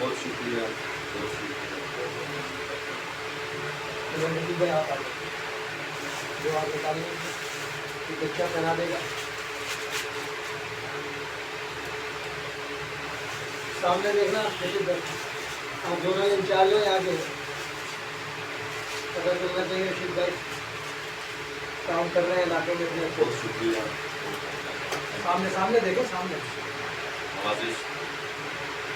بہت شکریہ، بہت شکریہ آپ جو آپ بتا دیں کہ بچہ پہنا دے گا. سامنے دیکھنا آپ دونوں انچارج ہو یہاں کے پتہ چلنا چاہیے رشید بھائی کام کر رہے ہیں علاقے میں اپنے. بہت شکریہ. سامنے دیکھیں سامنے.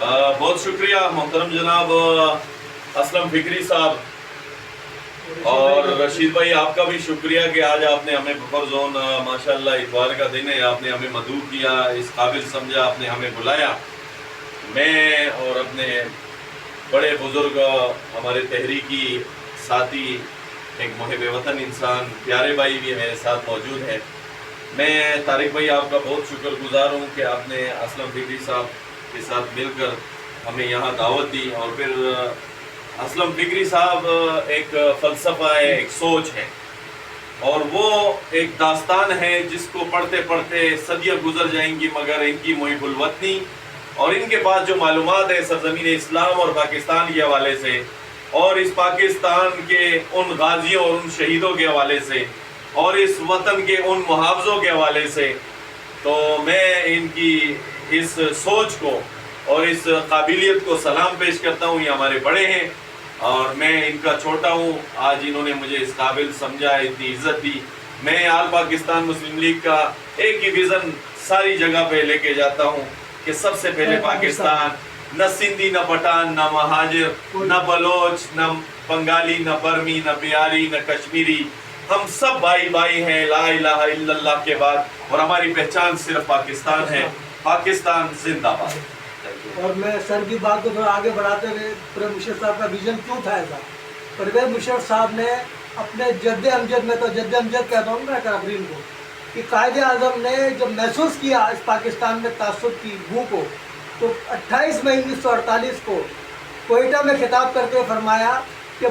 بہت شکریہ محترم جناب اسلم فکری صاحب اور رشید بھائی، آپ کا بھی شکریہ کہ آج آپ نے ہمیں بفر زون ماشاءاللہ اتوار کا دن ہے، آپ نے ہمیں مدعو کیا، اس قابل سمجھا، آپ نے ہمیں بلایا. میں اور اپنے بڑے بزرگ ہمارے تحریکی ساتھی ایک محب وطن انسان پیارے بھائی بھی میرے ساتھ موجود ہے. میں طارق بھائی آپ کا بہت شکر گزار ہوں کہ آپ نے اسلم فکری صاحب کے ساتھ مل کر ہمیں یہاں دعوت دی. اور پھر اسلم فکری صاحب ایک فلسفہ ہے، ایک سوچ ہے، اور وہ ایک داستان ہے جس کو پڑھتے پڑھتے صدیاں گزر جائیں گی، مگر ان کی محب الوطنی اور ان کے پاس جو معلومات ہے سرزمین اسلام اور پاکستان کے حوالے سے، اور اس پاکستان کے ان غازیوں اور ان شہیدوں کے حوالے سے، اور اس وطن کے ان محافظوں کے حوالے سے، تو میں ان کی اس سوچ کو اور اس قابلیت کو سلام پیش کرتا ہوں. یہ ہمارے بڑے ہیں اور میں ان کا چھوٹا ہوں. آج انہوں نے مجھے اس قابل سمجھا، اتنی عزت دی. میں آل پاکستان مسلم لیگ کا ایک ہی ویژن ساری جگہ پہ لے کے جاتا ہوں کہ سب سے پہلے پاکستان، نہ سندھی، نہ پٹھان، نہ مہاجر، نہ بلوچ، نہ بنگالی، نہ برمی، نہ بہاری، نہ کشمیری، ہم سب بھائی بھائی ہیں لا الہ الا اللہ کے بعد، اور ہماری پہچان صرف پاکستان ہے. پاکستان زندہ باد. اور میں سر کی بات کو تھوڑا آگے بڑھاتے ہوئے پرویز مشرف صاحب کا ویژن کیوں تھا ایسا. پرویز مشرف صاحب نے اپنے جد امجد میں، تو جد امجد کہتا ہوں میں کرابرین کو، کہ قائد اعظم نے جب محسوس کیا اس پاکستان میں تعصب کی بو کو، تو 28 مئی 1948 کو کوئٹہ میں خطاب کرتے ہوئے فرمایا کہ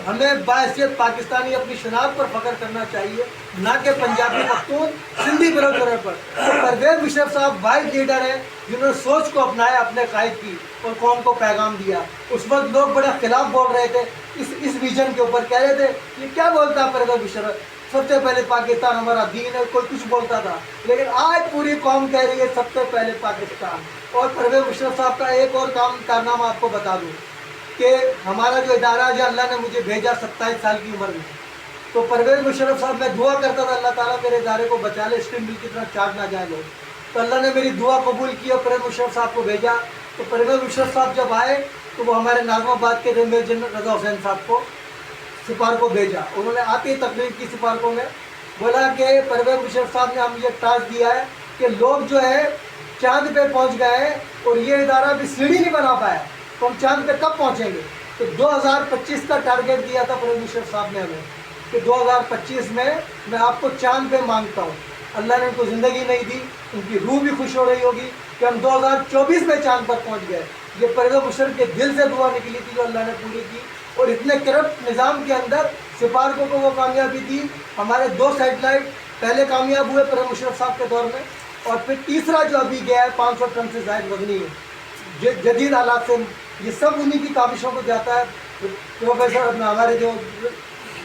ہمیں باحثیت پاکستانی اپنی شناخت پر فخر کرنا چاہیے، نہ کہ پنجابی پختون سندھی برادری پر. تو پرویز مشرف صاحب واحد لیڈر ہیں جنہوں نے سوچ کو اپنایا اپنے قائد کی اور قوم کو پیغام دیا. اس وقت لوگ بڑے خلاف بول رہے تھے اس ویژن کے اوپر، کہہ رہے تھے یہ کیا بولتا ہے پرویز مشرف، سب سے پہلے پاکستان ہمارا دین ہے، کوئی کچھ بولتا تھا. لیکن آج پوری قوم کہہ رہی ہے سب سے پہلے پاکستان. اور پرویز مشرف صاحب کا ایک اور کارنامہ آپ کو بتا دوں کہ ہمارا جو ادارہ ہے اللہ نے مجھے بھیجا 27 سال کی عمر میں، تو پرویز مشرف صاحب میں دعا کرتا تھا اللہ تعالیٰ میرے ادارے کو بچا لے، اسٹریم بل کی طرح چاٹ نہ جائے لوگ. تو اللہ نے میری دعا قبول کی اور پرویز مشرف صاحب کو بھیجا. تو پرویز مشرف صاحب جب آئے تو وہ ہمارے ناظم آباد کے میجر جنرل رضا حسین صاحب کو سپارکو بھیجا. انہوں نے آتے ہی تقریر کی سپارکو میں، بولا کہ پرویز مشرف صاحب نے ہم یہ ٹاسک دیا ہے کہ لوگ جو ہے چاند پہ پہنچ گئے ہیں اور یہ ادارہ بھی سیڑھی نہیں بنا پایا، تو ہم چاند پہ کب پہنچیں گے. تو 2025 کا ٹارگیٹ دیا تھا پرویز مشرف صاحب نے ہمیں کہ 2025 میں آپ کو چاند پہ مانگتا ہوں. اللہ نے ان کو زندگی نہیں دی، ان کی روح بھی خوش ہو رہی ہوگی کہ ہم 2024 میں چاند پر پہنچ گئے. یہ پرویز مشرف کے دل سے دعا نکلی تھی جو اللہ نے پوری کی. اور اتنے کرپٹ نظام کے اندر سپارکو کو وہ کامیابی دی. ہمارے 2 سیٹلائٹ پہلے کامیاب ہوئے پرویز مشرف صاحب کے دور میں، اور پھر تیسرا جو ابھی گیا ہے 500 ٹن سے زائد وزنی ہے جدید آلات سے، یہ سب انہی کی کاوشوں کو جاتا ہے. پروفیسر ہمارے جو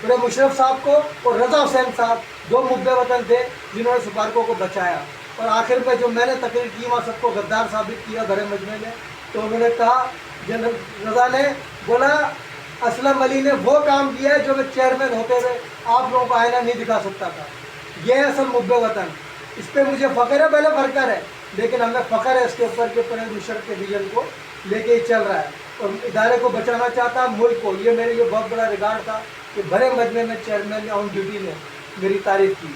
پرویز مشرف صاحب کو اور رضا حسین صاحب 2 محب وطن تھے جنہوں نے سپارکو کو بچایا. اور آخر میں جو میں نے تقریر کی وہاں سب کو غدار ثابت کیا بڑے مجمع میں. تو انہوں نے کہا، جنرل رضا نے بولا اسلم علی نے وہ کام کیا ہے جو میں چیئرمین ہوتے ہوئے آپ لوگوں کو آئینہ نہیں دکھا سکتا تھا. یہ ہے اصل محب وطن. اس پہ مجھے فخر ہے، پہلے فخر ہے، لیکن ہمیں فخر ہے اس کے اوپر کہ پرویز مشرف کے ویژن کو لے کے ہی چل رہا ہے اور ادارے کو بچانا چاہتا ہے، ملک کو. یہ میرے لیے بہت بڑا ریکارڈ تھا کہ بڑے مجمع میں چیئرمین آن ڈیوٹی نے میری تعریف کی.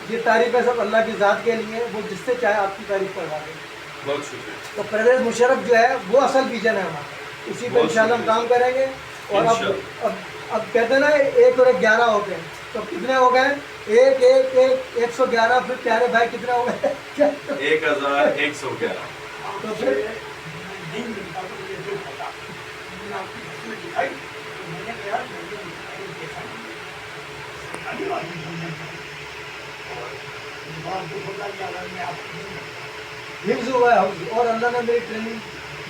یہ تعریفیں سب اللہ کی ذات کے لیے، وہ جس سے چاہے آپ کی تعریف کروا دیں. بہت شکریہ. تو پرویز مشرف جو ہے وہ اصل ویژن ہے ہمارا، اسی پہ انشاءاللہ ہم کام کریں گے. اور اب کہتے ہیں نا 1 اور 1 11 ہوتے ہیں، تو کتنے ہو گئے؟ 111. پھر پیارے بھائی کتنے ہو گئے؟ 1111. تو پھر حفظ ہوا ہے. اور اللہ نے میری ٹریننگ